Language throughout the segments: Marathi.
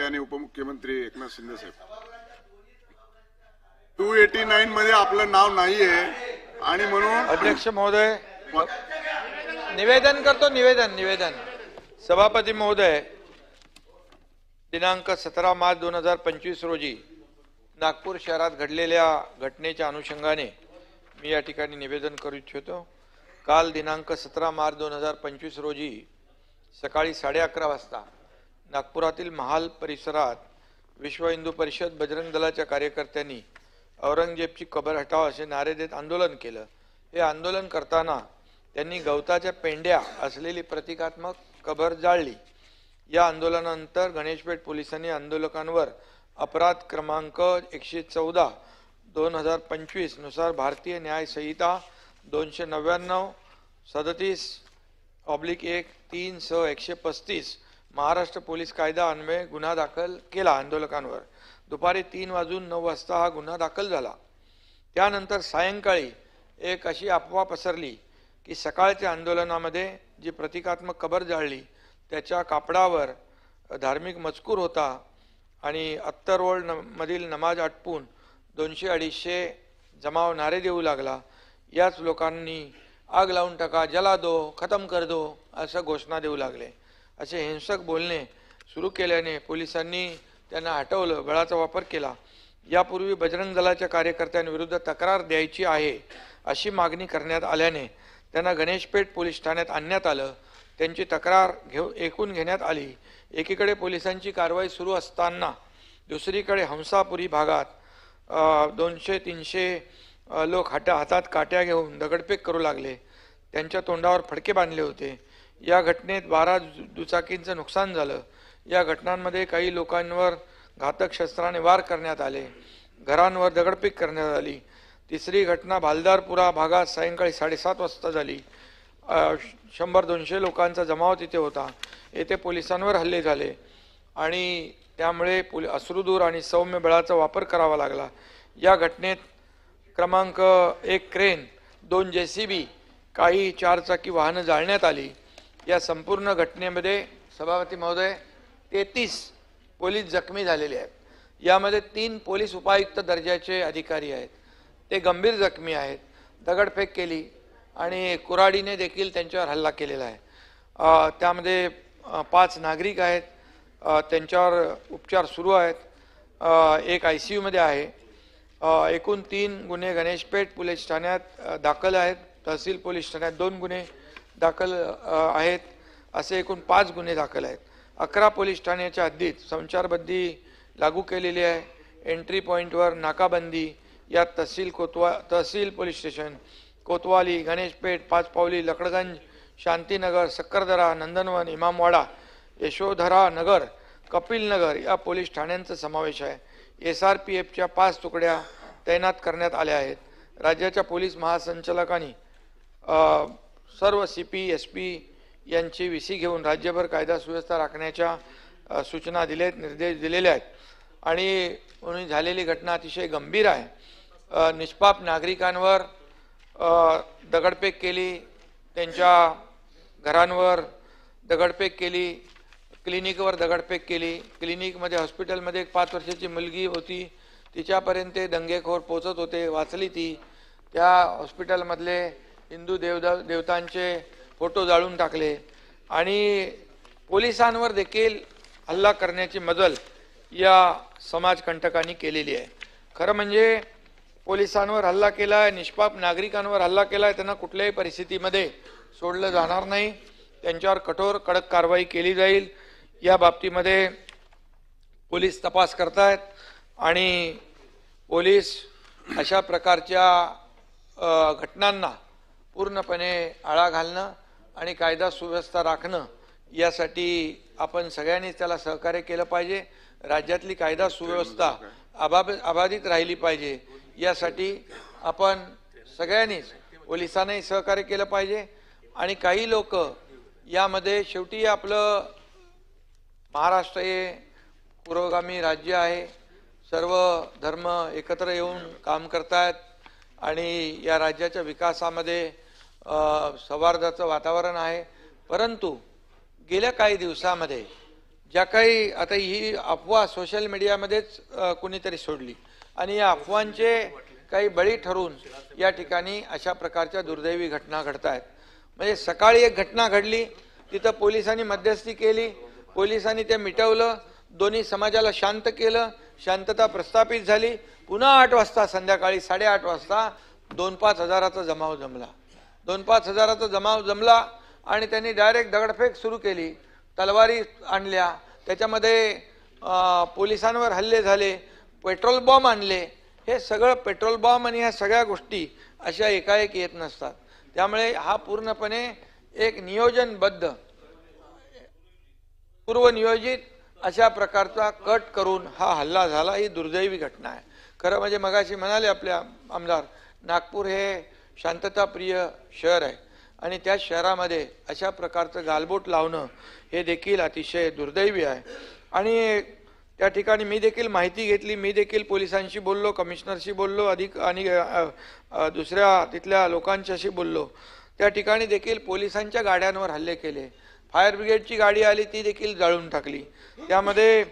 आणि उपमुख्यमंत्री एकनाथ शिंदे साहेब, 289 मध्ये आपलं नाव नाहीये आणि म्हणून अध्यक्ष महोदय निवेदन करतो. निवेदन सभापती महोदय, दिनांक 17 मार्च 2025 रोजी नागपूर शहरात घडलेल्या घटनेच्या अनुषंगाने मी या ठिकाणी निवेदन करू इच्छितो. काल दिनांक 17 मार्च 2025 रोजी सकाळी 11:30 वाजता नागपुरातील महाल परिसरात विश्व हिंदू परिषद बजरंग दलाच्या कार्यकर्त्यांनी औरंगजेबची कबर हटाव असे नारे देत आंदोलन केलं. हे आंदोलन करताना त्यांनी गवताच्या पेंड्या असलेली प्रतिकात्मक कबर जाळली. या आंदोलनानंतर गणेशपेठ पोलिसांनी आंदोलकांवर अपराध क्रमांक 114/2025 नुसार भारतीय न्याय संहिता 299/1/3/135 महाराष्ट्र पोलीस कायदा अन्वये गुन्हा दाखल केला. आंदोलकांवर दुपारी 3:09 वाजता हा गुन्हा दाखल झाला. त्यानंतर सायंकाळी एक अशी अफवा पसरली की सकाळच्या आंदोलनामध्ये जी प्रतिकात्मक कबर जाळली त्याच्या कापडावर धार्मिक मजकूर होता आणि अत्तर रोड मधील नमाज आटपून 200-250 जमाव नारे देऊ लागला. याच लोकांनी आग लावून टाका, जला दो, खतम कर दो असं घोषणा देऊ लागले. असे हिंसक बोलणे सुरू केल्याने पोलिसांनी त्यांना हटवलं, बळाचा वापर केला. यापूर्वी बजरंग दलाच्या कार्यकर्त्यांविरुद्ध तक्रार द्यायची आहे अशी मागणी करण्यात आल्याने त्यांना गणेशपेठ पोलीस ठाण्यात आणण्यात आलं. त्यांची तक्रार ऐकून घेण्यात आली. एकीकडे पोलिसांची कारवाई सुरू असताना दुसरीकडे हंसापुरी भागात 200-300 लोक हातात काट्या घेऊन दगडफेक करू लागले. त्यांच्या तोंडावर फडके बांधले होते. या घटनेत 12 दुचाकींचं नुकसान झालं. या घटनांमध्ये काही लोकांवर घातक शस्त्राने वार करण्यात आले. घरांवर दगडफेक करण्यात आली. तिसरी घटना भालदारपुरा भागात सायंकाळी 7:30 वाजता झाली. 100-200 लोकांचा जमाव तिथे होता. येथे पोलिसांवर हल्ले झाले आणि त्यामुळे अश्रुधूर आणि सौम्य बळाचा वापर करावा लागला. या घटनेत क्रमांक 1 क्रेन, 2 JCB, काही 4 चाकी वाहनं जाळण्यात आली. या संपूर्ण घटनेमध्ये सभापती महोदय 33 पोलीस जखमी झालेले आहेत. यामध्ये 3 पोलीस उपायुक्त दर्जाचे अधिकारी आहेत, ते गंभीर जखमी आहेत. दगडफेक केली आणि कुऱ्हाडीने देखील त्यांच्यावर हल्ला केलेला आहे. त्यामध्ये 5 नागरिक आहेत, त्यांच्यावर उपचार सुरू आहेत. एक ICU मध्ये आहे. एकूण 3 गुन्हे गणेशपेठ पोलीस ठाण्यात दाखल आहेत. तहसील पोलीस ठाण्यात 2 गुन्हे दाखल आहेत. असे एकूण 5 गुन्हे दाखल आहेत. 11 पोलीस ठाण्याच्या हद्दीत संचारबंदी लागू केलेली आहे. एंट्री पॉईंटवर नाकाबंदी. यात तहसील पोलीस स्टेशन, कोतवाली, गणेशपेठ, पाचपावली, लकडगंज, शांतीनगर, सक्करदरा, नंदनवन, इमामवाडा, यशोधरा नगर, कपिल नगर या पोलीस ठाण्यांचा समावेश आहे. SRPFच्या 5 तुकड्या तैनात करण्यात आल्या आहेत. राज्याच्या पोलीस महासंचालकांनी सर्व CP SP यांची VC घेऊन राज्यभर कायदा सुव्यवस्था राखण्याच्या सूचना निर्देश दिलेले आहेत. आणि म्हणून झालेली घटना अतिशय गंभीर आहे. निष्पाप नागरिकांवर दगडफेक केली, त्यांच्या घरांवर दगडफेक केली, क्लिनिकवर दगडफेक केली. क्लिनिकमध्ये हॉस्पिटलमध्ये एक 5 वर्षाची मुलगी होती, तिच्यापर्यंत दंगेखोर पोचत होते, वाचली ती. त्या हॉस्पिटलमधले हिंदू देवतांचे फोटो जाळून टाकले आणि पोलिसांवर देखील हल्ला करण्याची मजल या समाजकंटकांनी केलेली आहे. खरं म्हणजे पोलिसांवर हल्ला केलाय, निष्पाप नागरिकांवर हल्ला केलाय, त्यांना कुठल्याही परिस्थितीमध्ये सोडलं जाणार नाही. त्यांच्यावर कठोर कडक कारवाई केली जाईल. या बाबतीमध्ये पोलीस तपास करतायत आणि पोलीस अशा प्रकारच्या घटनांना पूर्णपणे आळा घालणं आणि कायदा सुव्यवस्था राखणं यासाठी आपण सगळ्यांनीच त्याला सहकार्य केलं पाहिजे. राज्यातली कायदा सुव्यवस्था अबाधित राहिली पाहिजे यासाठी आपण सगळ्यांनीच पोलिसांनाही सहकार्य केलं पाहिजे. आणि काही लोक यामध्ये शेवटी आपलं महाराष्ट्र हे पुरोगामी राज्य आहे, सर्व धर्म एकत्र येऊन काम करतायत आणि या राज्याच्या विकासामध्ये सौहार्दाचं वातावरण आहे. परंतु गेल्या काही दिवसामध्ये ज्या काही आता ही अफवा सोशल मीडियामध्येच कोणीतरी सोडली आणि या अफवांचे काही बळी ठरून या ठिकाणी अशा प्रकारच्या दुर्दैवी घटना घडत आहेत. म्हणजे सकाळी एक घटना घडली, तिथं पोलिसांनी मध्यस्थी केली, पोलिसांनी ते मिटवलं, दोन्ही समाजाला शांत केलं, शांतता प्रस्थापित झाली. पुन्हा 8 वाजता संध्याकाळी 8:30 वाजता 2-5 हजाराचा जमाव जमला. 2-5 हजाराचा जमाव जमला आणि त्यांनी डायरेक्ट दगडफेक सुरू केली, तलवारी आणल्या, त्याच्यामध्ये पोलिसांवर हल्ले झाले, पेट्रोल बॉम्ब आणले. हे सगळं पेट्रोल बॉम्ब आणि ह्या सगळ्या गोष्टी अशा एकाएक येत नसतात. त्यामुळे हा पूर्णपणे एक नियोजनबद्ध पूर्वनियोजित अशा प्रकारचा कट करून हा हल्ला झाला. ही दुर्दैवी घटना आहे. खरं म्हणजे मगाशी म्हणाले आपले आमदार, नागपूर हे शांतताप्रिय शहर आहे आणि त्या शहरामध्ये अशा प्रकारचं गालबोट लावणं हे देखील अतिशय दुर्दैवी आहे. आणि त्या ठिकाणी मी देखील माहिती घेतली, मी देखील पोलिसांशी बोललो, कमिशनरशी बोललो, अधिक आणि दुसऱ्या तिथल्या लोकांच्याशी बोललो. त्या ठिकाणी देखील पोलिसांच्या गाड्यांवर हल्ले केले. फायर ब्रिगेडची गाडी आली, ती देखील जाळून टाकली. त्यामध्ये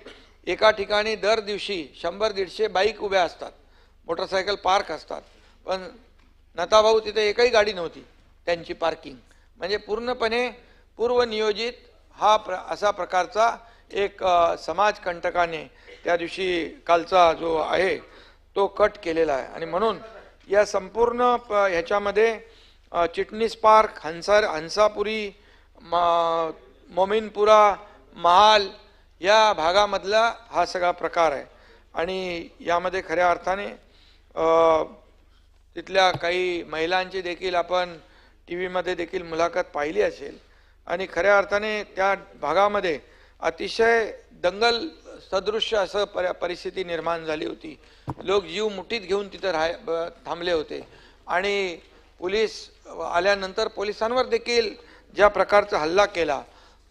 एका ठिकाणी दर दिवशी 100-150 बाईक उभ्या असतात, मोटरसायकल पार्क असतात, पण नताभाऊ तिथे एकही गाडी नव्हती त्यांची पार्किंग. म्हणजे पूर्णपणे पूर्वनियोजित हा असा प्रकारचा एक समाजकंटकाने त्या दिवशी कालचा जो आहे तो कट केलेला आहे. आणि म्हणून या संपूर्ण ह्याच्यामध्ये चिटणीस पार्क, हंसापुरी, मोमिनपुरा, महाल या भागामधला हा सगळा प्रकार आहे. आणि यामध्ये खऱ्या अर्थाने तिथल्या काही महिलांची देखील आपण TV मध्ये देखील मुलाखत पाहिली असेल. आणि खऱ्या अर्थाने त्या भागामध्ये अतिशय दंगल सदृश्य असं परिस्थिती निर्माण झाली होती. लोक जीव मुठीत घेऊन तिथं थांबले होते आणि पोलीस आल्यानंतर पोलिसांवर देखील ज्या प्रकारचा हल्ला केला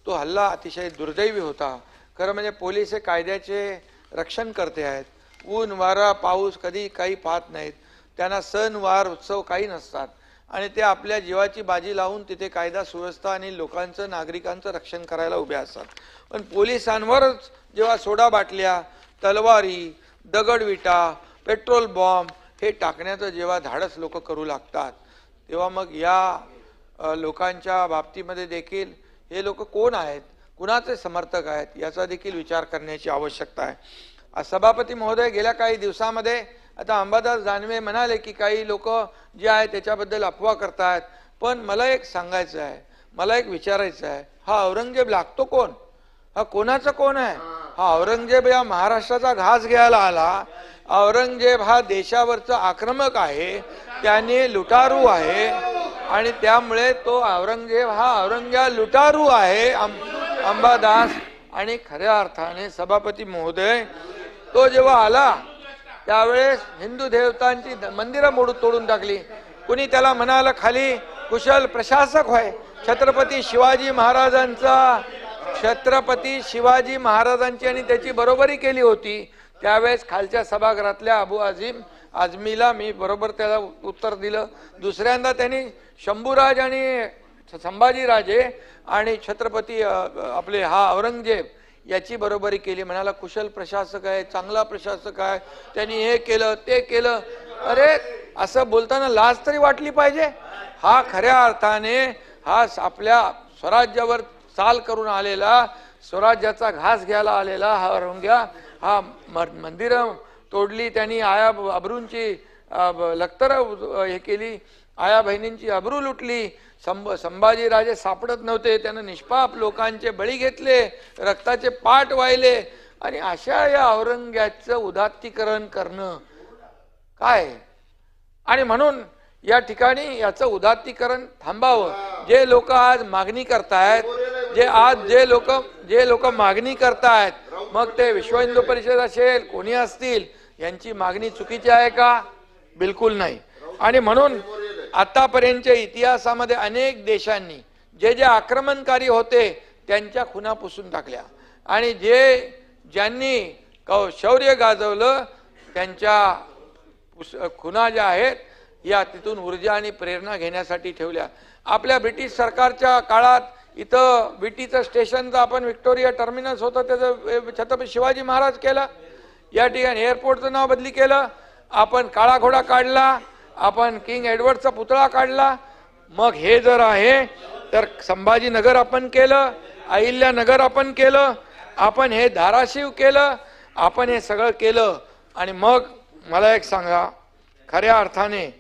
तो हल्ला अतिशय दुर्दैवी होता. खरं म्हणजे पोलीस हे कायद्याचे रक्षण करते आहेत. ऊन वारा पाऊस कधी काही पाहत नाहीत. त्यांना सण वार उत्सव काही नसतात आणि ते आपल्या जीवाची बाजी लावून तिथे कायदा सुव्यवस्था आणि लोकांचं नागरिकांचं रक्षण करायला उभे असतात. पण पोलिसांवरच जेव्हा सोडा बाटल्या, तलवारी, दगडविटा, पेट्रोल बॉम्ब हे टाकण्याचं जेव्हा धाडस लोक करू लागतात तेव्हा मग या लोकांच्या बाबतीमध्ये देखील हे लोक कोण आहेत, कुणाचे समर्थक आहेत याचा देखील विचार करण्याची आवश्यकता आहे. सभापती महोदय, गेल्या काही दिवसामध्ये आता अंबादास दानवे म्हणाले की काही लोक जे आहेत त्याच्याबद्दल अफवा करतात. पण मला एक सांगायचं आहे, मला एक विचारायचं आहे, हा औरंगजेब लागतो कोण? हा कोणाचा कोण आहे? हा औरंगजेब या महाराष्ट्राचा घास घ्यायला आला. औरंगजेब हा देशावरचा आक्रमक आहे, त्याने लुटारू आहे आणि त्यामुळे तो औरंगजेब हा औरंग्या लुटारू आहे अंबादास. आणि खऱ्या अर्थाने सभापती महोदय, तो जेव्हा आला त्यावेळेस हिंदू देवतांची मंदिरं तोडून टाकली. कुणी त्याला म्हणाला खाली कुशल प्रशासक होय. छत्रपती शिवाजी महाराजांची आणि त्याची बरोबरी केली होती. त्यावेळेस खालच्या सभागृहातल्या अबू आझमीला मी बरोबर त्याला उत्तर दिलं. दुसऱ्यांदा त्यांनी शंभूराज आणि संभाजीराजे आणि छत्रपती आपले हा औरंगजेब याची बरोबरी केली. म्हणाला कुशल प्रशासक आहे, चांगला प्रशासक आहे, त्यांनी हे केलं ते केलं. अरे असं बोलताना लाज तरी वाटली पाहिजे. हा खऱ्या अर्थाने हा आपल्या स्वराज्यावर चाल करून आलेला, स्वराज्याचा घास घ्यायला आलेला हा औरंग्या हा मंदिरं तोडली, त्यांनी आया अब्रूंची लखतर हे केली, आया बहिणींची अब्रू लुटली. संभाजीराजे सापडत नव्हते, त्यानं निष्पाप लोकांचे बळी घेतले, रक्ताचे पाट वाहिले. आणि अशा या औरंग्याचं उदात्तीकरण करणं काय? आणि म्हणून या ठिकाणी याचं उदात्तीकरण थांबावं. जे लोक आज मागणी करतायत, जे लोक मागणी करतायत, मग ते विश्व हिंदू परिषद असेल, कोणी असतील, यांची मागणी चुकीची आहे का? बिलकुल नाही. आणि म्हणून आतापर्यंतच्या इतिहासामध्ये अनेक देशांनी जे आक्रमणकारी होते त्यांच्या खुणा पुसून टाकल्या आणि ज्यांनी शौर्य गाजवलं त्यांच्या खुणा ज्या आहेत या तिथून ऊर्जा आणि प्रेरणा घेण्यासाठी ठेवल्या. आपल्या ब्रिटिश सरकारच्या काळात इथं विटीचं स्टेशनचं आपण व्हिक्टोरिया टर्मिनस होतं त्याचं छत्रपती शिवाजी महाराज केलं. या ठिकाणी एअरपोर्टचं नाव बदली केलं. आपण काळा घोडा काढला, आपण किंग एडवर्डचा पुतळा काढला. मग हे जर आहे तर संभाजीनगर आपण केलं, अहिल्यानगर आपण केलं, आपण हे धाराशिव केलं, आपण हे सगळं केलं. आणि मग मला एक सांगा, खऱ्या अर्थाने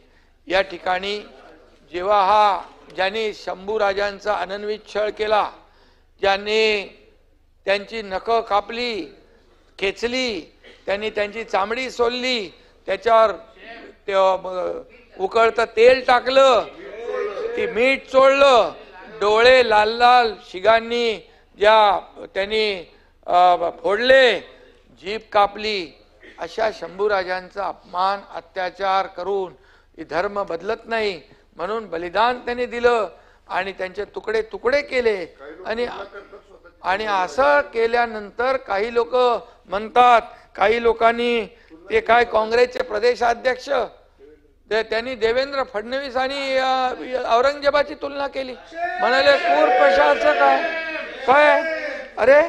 या ठिकाणी जेव्हा ज्यांनी शंभू राजांचा अनन्वित छळ केला, ज्यांनी त्यांची नखं कापली, खेचली, त्यांनी त्यांची चामडी सोलली, त्याच्यावर उकळतं तेल टाकलं, ती मीठ चोळलं, डोळे लाल लाल शिगांनी ज्या त्यांनी फोडले, जीभ कापली, अशा शंभूराजांचा अपमान अत्याचार करून धर्म बदलत नाही म्हणून बलिदान त्यांनी दिलं आणि त्यांचे तुकडे तुकडे केले. आणि असं केल्यानंतर काही लोक म्हणतात, काही लोकांनी ते काय काँग्रेसचे प्रदेशाध्यक्ष त्यांनी देवेंद्र फडणवीस आणि औरंगजेबाची तुलना केली, म्हणाले क्रूर प्रशासक काय. अरे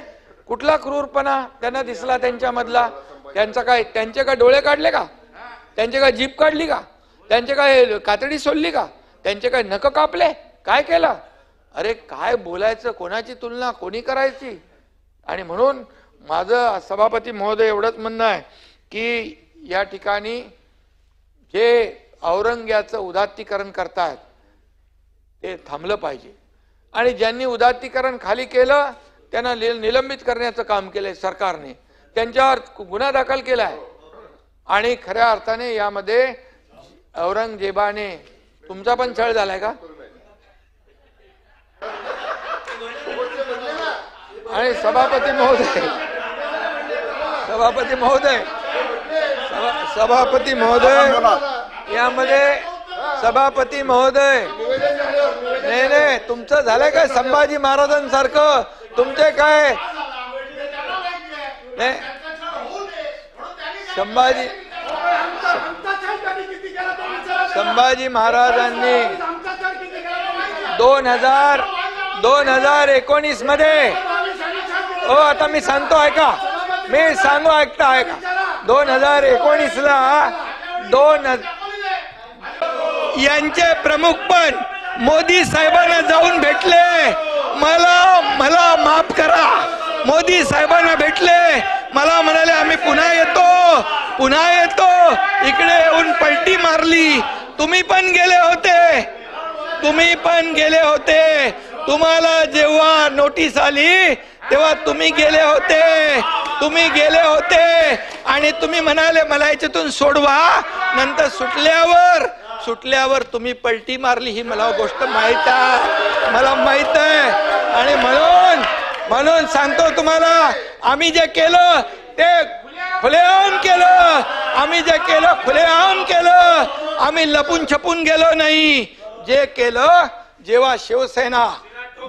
कुठला क्रूरपणा त्यांना दिसला त्यांच्यामधला? त्यांचे काय डोळे काढले का? त्यांचे काय जीभ काढली का? त्यांचे काय कातडी सोडली का? त्यांचे काय नख कापले? काय केलं? अरे काय बोलायचं, कोणाची तुलना कोणी करायची? आणि म्हणून माझं सभापती महोदय एवढंच म्हणणं आहे की या ठिकाणी जे औरंग्याचं उदात्तीकरण करतायत ते थांबलं पाहिजे. आणि ज्यांनी उदात्तीकरण खाली केलं त्यांना निलंबित करण्याचं काम केलंय सरकारने, त्यांच्यावर गुन्हा दाखल केलाय. आणि खऱ्या अर्थाने यामध्ये औरंगजेबाने तुमचा पण छळ झालाय का? आणि सभापती महोदय यामध्ये सभापती महोदय नाही तुमचं झालंय काय संभाजी महाराजांसारखं? तुमचे काय नाही संभाजी महाराजांनी 2019 मध्ये आता मी सांगतो ऐका, मी सांगू ऐकता 2019 ला यांचे प्रमुखपण मोदी साहेबांना जाऊन भेटले. मला माफ करा, मोदी साहेबांना भेटले, मला म्हणाले आम्ही पुन्हा येतो. इकडे येऊन पलटी मारली. तुम्ही पण गेले होते. तुम्हाला जेव्हा नोटीस आली तेव्हा तुम्ही गेले होते आणि तुम्ही म्हणाले मला याच्यातून सोडवा. नंतर सुटल्यावर तुम्ही पलटी मारली. ही मला गोष्ट माहित आहे. आणि म्हणून सांगतो तुम्हाला, आम्ही जे केलं ते खुलेआम केलं. आम्ही लपून छपून गेलो नाही. जे केलं, जेव्हा शिवसेना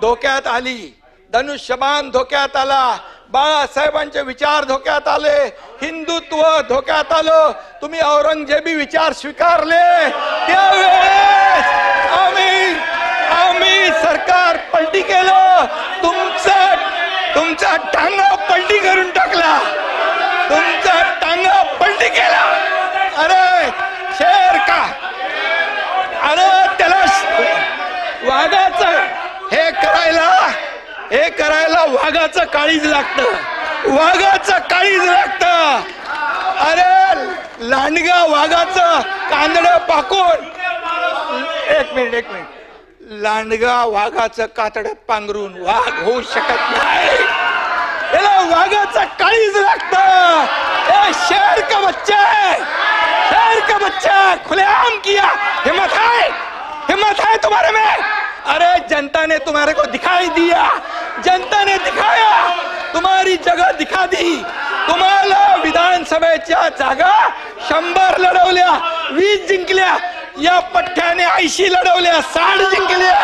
धोक्यात आली, धनुष्यबाण धोक्यात आला, बाळासाहेबांचे विचार धोक्यात आले, हिंदुत्व धोक्यात आलं, तुम्ही औरंगजेबी विचार स्वीकारले, त्यावेळेस आम्ही सरकार पलटी केलं. तुमचा टांगा पलटी करून टाकला. अरे शेर का, अरे त्याला वाघाचं हे करायला वाघाचं काळीज लागतं. अरे लांडगा वाघाचं कांदडं पाकून, एक मिनिट, लांडगा वाघाचं कातडं पांघरून वाघ होऊ शकत नाही. याला वाघाचं काळीज लागतं. शेर का बच्चा खुलेआम किया. हिम्मत है तुम्हारे में? अरे जनता ने तुम्हारे को दिखाई दिया, जनता ने दिखाया, तुम्हारी जगह दिखा दी. तुम्हाला विधानसभेच्या जागा 100 लढवल्या, 20 जिंकल्या. या पठ्ठ्याने 80 लढवल्या, 60 जिंकल्या.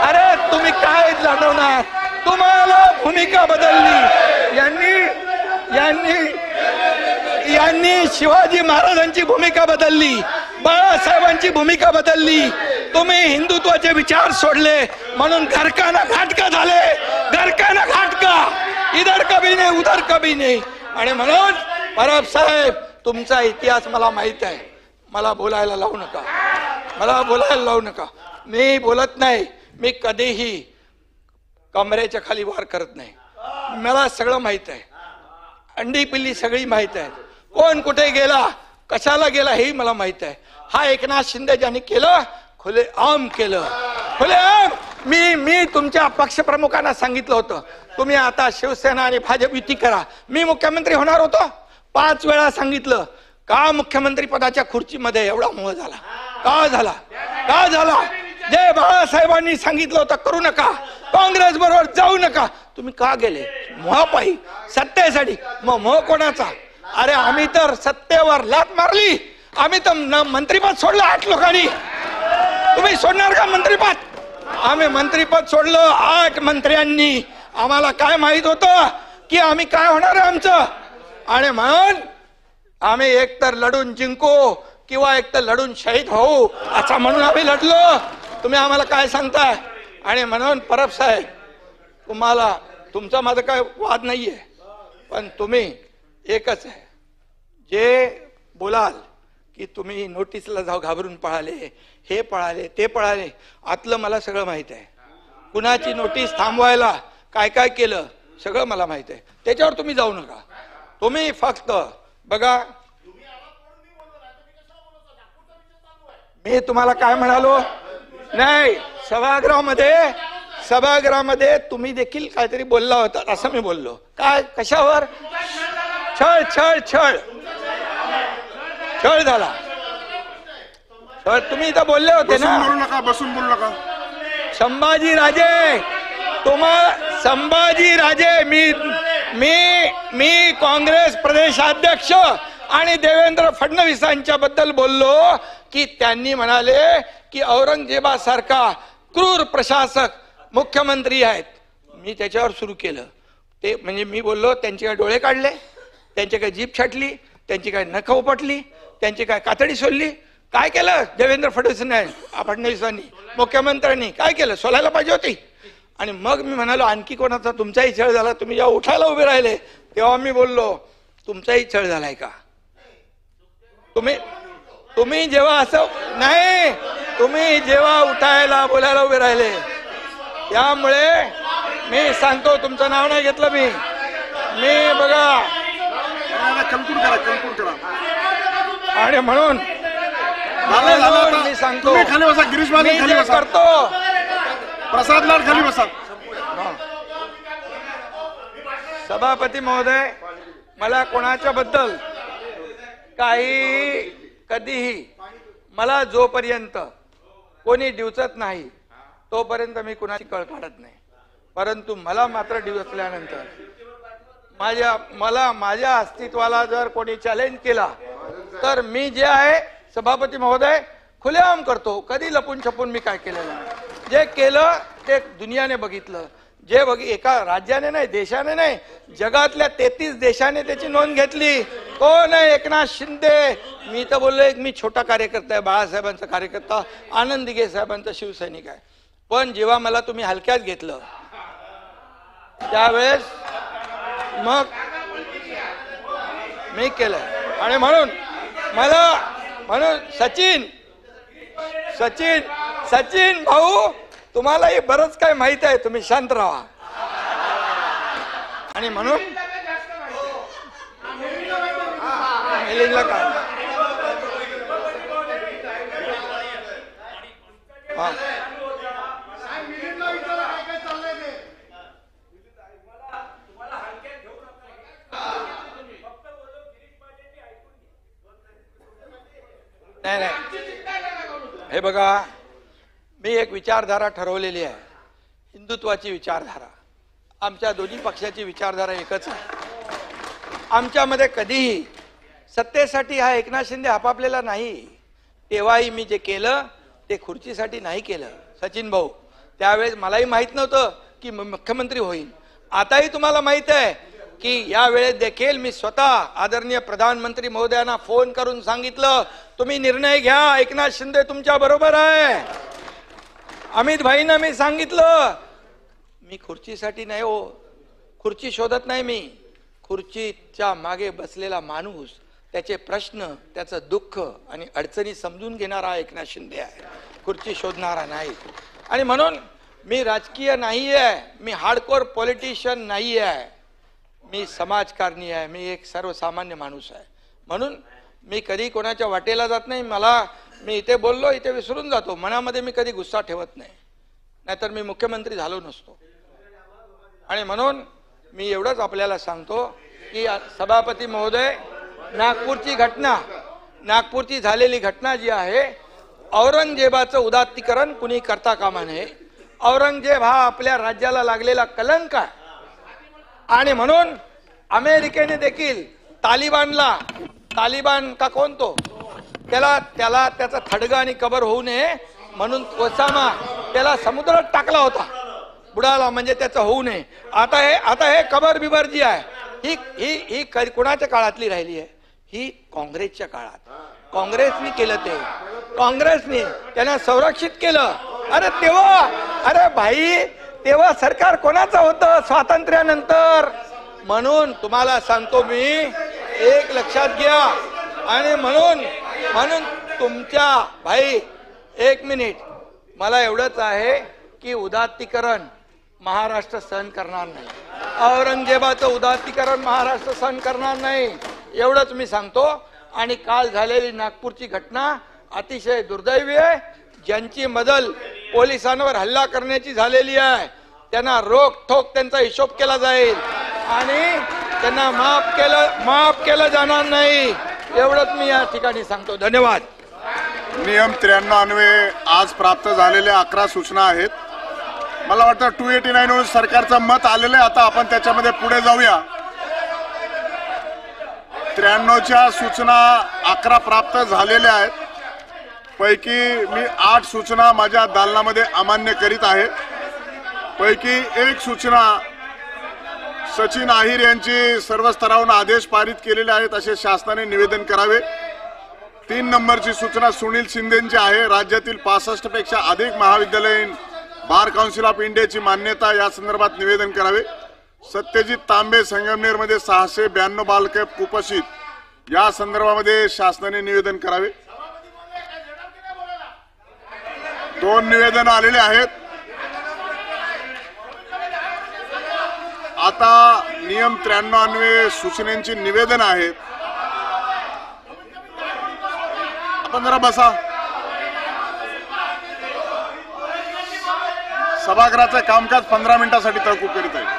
अरे तुम्ही काय लढवणार? तुम्हाला भूमिका बदलली. यांनी शिवाजी महाराजांची भूमिका बदलली, बाळासाहेबांची भूमिका बदलली. तुम्ही हिंदुत्वाचे विचार सोडले म्हणून घरकाना घाटका झाले, घरकाना घाटका, इधर कभी नाही उधर कभी नाही. आणि म्हणून परब साहेब तुमचा इतिहास मला माहित आहे. मला बोलायला लावू नका, मला बोलायला लावू नका. मी बोलत नाही, मी कधीही कमरेच्या खाली वार करत नाही. मला सगळं माहित आहे, अंडी पिल्ली सगळी माहित आहे. कोण कुठे गेला, कशाला गेला हेही मला माहित आहे. हा एकनाथ शिंदे ज्यांनी केलं खुले आम केलं, खुले आम. मी तुमच्या पक्षप्रमुखांना सांगितलं होतं तुम्ही आता शिवसेना आणि भाजप युती करा. मी मुख्यमंत्री होणार होतो, 5 वेळा सांगितलं. का मुख्यमंत्री पदाच्या खुर्चीमध्ये एवढा मोह झाला? का झाला? का झाला? जे बाळासाहेबांनी सांगितलं होतं करू नका, काँग्रेस बरोबर जाऊ नका, तुम्ही का गेले? मोहापायी, सत्तेसाठी. मग मोह कोणाचा? अरे आम्ही तर सत्तेवर लात मारली, आम्ही तर मंत्रीपद सोडलं 8 लोकांनी. तुम्ही सोडणार का मंत्रीपद? आम्ही मंत्रीपद सोडलं 8 मंत्र्यांनी. आम्हाला काय माहित होतं की आम्ही काय होणार आहे आमचं? आणि म्हणून आम्ही एकतर लढून जिंकू किंवा एकतर लढून शहीद होऊ असं म्हणून आम्ही लढलो. तुम्ही आम्हाला काय सांगताय? आणि म्हणून परब साहेब तुम्हाला तुमचा माझा काय वाद नाहीये, पण तुम्ही एकच आहे, जे बोलाल की तुम्ही नोटीसला जाऊ घाबरून पळाले, हे पळाले ते पळाले, आतलं मला सगळं माहित आहे. कुणाची नोटीस थांबवायला काय काय केलं सगळं मला माहित आहे. त्याच्यावर तुम्ही जाऊ नका. तुम्ही फक्त बघा, मी तुम्हाला काय म्हणालो नाही, सभागृहामध्ये तुम्ही देखील काहीतरी बोलला होता असं मी बोललो. काय? कशावर? छळ छळ छळ छळ झाला. तुम्ही इथं बोलले होते ना, बसून बोलू नका. संभाजीराजे मी काँग्रेस प्रदेशाध्यक्ष आणि देवेंद्र फडणवीसांच्या बद्दल बोललो की त्यांनी म्हणाले की औरंगजेबासारखा क्रूर प्रशासक मुख्यमंत्री आहेत. मी त्याच्यावर सुरू केलं ते, म्हणजे मी बोललो त्यांचे काय डोळे काढले, त्यांची काय जीभ छाटली, त्यांची काय नख उपटली, त्यांची काय कातडी सोडली? काय केलं देवेंद्र फडणवीसांनी मुख्यमंत्र्यांनी काय केलं? सोलायला पाहिजे होती. आणि मग मी म्हणालो आणखी कोणाचा तुमचाही छळ झाला? तुम्ही जेव्हा उठायला उभे राहिले तेव्हा मी बोललो तुमचाही छळ झालाय का? तुम्ही जेव्हा असं नाही, तुम्ही जेव्हा उठायला बोलायला उभे राहिले, त्यामुळे मी सांगतो, तुमचं नाव नाही घेतलं मी बघा. आणि म्हणून मी सांगतो, मी जे करतो, प्रसाद लाड खाली बसा. सभापती महोदय, मला कोणाच्या बद्दल काही कधीही, मला जोपर्यंत कोणी डिवचत नाही तोपर्यंत मी कुणाची कळ काढत नाही. परंतु मला मात्र डिवचल्यानंतर माझ्या अस्तित्वाला जर कोणी चॅलेंज केला तर मी जे आहे सभापती महोदय खुलेआम करतो. कधी लपून छपून मी काय केलेलं नाही. जे केलं ते दुनियाने बघितलं. एका राज्याने नाही, देशाने नाही, जगातल्या 33 देशाने त्याची नोंद घेतली. कोण आहे? एकनाथ शिंदे. मी तर बोललो मी छोटा कार्यकर्ता आहे, बाळासाहेबांचा कार्यकर्ता, आनंद दिघे साहेबांचा शिवसैनिक आहे. पण जेव्हा मला तुम्ही हलक्यात घेतलं त्यावेळेस मग मी केलं. आणि म्हणून सचिन भाऊ, तुम्हालाही बरंच काय माहित आहे, तुम्ही शांत राहा. आणि म्हणून नाही, हे बघा, मी एक विचारधारा ठरवलेली आहे, हिंदुत्वाची विचारधारा. आमच्या दोन्ही पक्षाची विचारधारा एकच आहे. आमच्यामध्ये कधीही सत्तेसाठी हा एकनाथ शिंदे आपापलेला नाही. तेव्हाही मी जे केलं ते खुर्चीसाठी नाही केलं सचिन भाऊ. त्यावेळेस मलाही माहित नव्हतं की मुख्यमंत्री होईल. आताही तुम्हाला माहित आहे की या वेळेत देखील मी स्वतः आदरणीय प्रधानमंत्री महोदयांना फोन करून सांगितलं तुम्ही निर्णय घ्या, एकनाथ शिंदे तुमच्या बरोबर आहे. अमित भाईंना मी सांगितलं, मी खुर्चीसाठी नाही हो, खुर्ची शोधत नाही मी. खुर्चीच्या मागे बसलेला माणूस, त्याचे प्रश्न, त्याचं दुःख आणि अडचणी समजून घेणारा एकनाथ शिंदे आहे, खुर्ची शोधणारा नाही. आणि म्हणून मी राजकीय नाही आहे, मी हार्डकोर पॉलिटिशियन नाही आहे, मी समाजकारणी आहे, मी एक सर्वसामान्य माणूस आहे. म्हणून मी कधी कोणाच्या वाटेला जात नाही. मी इथे बोललो, इथे विसरून जातो. मनामध्ये मी कधी गुस्सा ठेवत नाही, नाहीतर मी मुख्यमंत्री झालो नसतो. आणि म्हणून मी एवढंच आपल्याला सांगतो की सभापती महोदय, नागपूरची झालेली घटना जी आहे, औरंगजेबाचं उदात्तीकरण कुणी करता कामा नये. औरंगजेब हा आपल्या राज्याला लागलेला कलंक आहे. आणि म्हणून अमेरिकेने देखील तालिबान का कोण तो, त्याला त्याचा थडगा आणि कबर होऊ नये म्हणून ओसामा त्याला समुद्रात टाकला होता, बुडाला, म्हणजे त्याचं होऊ नये. आता हे कबर बिबर जी आहे ही कोणाच्या काळातली राहिली आहे? ही काँग्रेसच्या काळात काँग्रेसने केलं, काँग्रेसने त्यांना संरक्षित केलं. अरे भाई, तेव्हा सरकार कोणाचं होतं स्वातंत्र्यानंतर? म्हणून तुम्हाला सांगतो मी, एक लक्षात घ्या. आणि म्हणून तुमच्या भाई, एक मिनिट, मला एवढंच आहे की उदात्तीकरण महाराष्ट्र सहन करणार नाही, औरंगजेबाचं उदात्तीकरण महाराष्ट्र सहन करणार नाही, एवढंच मी सांगतो. आणि काल झालेली नागपूरची घटना अतिशय दुर्दैवी आहे. ज्यांची मदत पोलिसांवर हल्ला करण्याची झालेली आहे, त्यांना रोखोक त्यांचा हिशोब केला जाईल आणि त्यांना माफ केलं जाणार नाही, एवढंच मी या ठिकाणी सांगतो. धन्यवाद. नियम 93 अन्वये आज प्राप्त झालेल्या 11 सूचना आहेत. मला वाटतं 289 वरून सरकारचं मत आलेलं आहे. आता आपण त्याच्यामध्ये पुढे जाऊया. 93च्या सूचना 11 प्राप्त झालेल्या आहेत. पैकी मी 8 सूचना माझ्या दालनामध्ये अमान्य करीत आहे. पैकी एक सूचना सचिन आहिर यांची सर्व स्तरावरून आदेश पारित केलेले आहेत असे शासनाने निवेदन करावे. 3 नंबरची सूचना सुनील शिंदेची आहे. राज्यातील 65 पेक्षा अधिक महाविद्यालयीन बार काउन्सिल ऑफ इंडियाची मान्यता या संदर्भात निवेदन करावे. सत्यजित तांबे संगमनेरमध्ये 692 बालके कुपोषित, या संदर्भामध्ये शासनाने निवेदन करावे. 2 निवेदन आलेले आहेत. आता नियम 93 अन्वये सूचनेची निवेदन आहेत. आपण जरा बसा. सभागृहाचं कामकाज 15 मिनिटांसाठी तहकूब करीत आहे.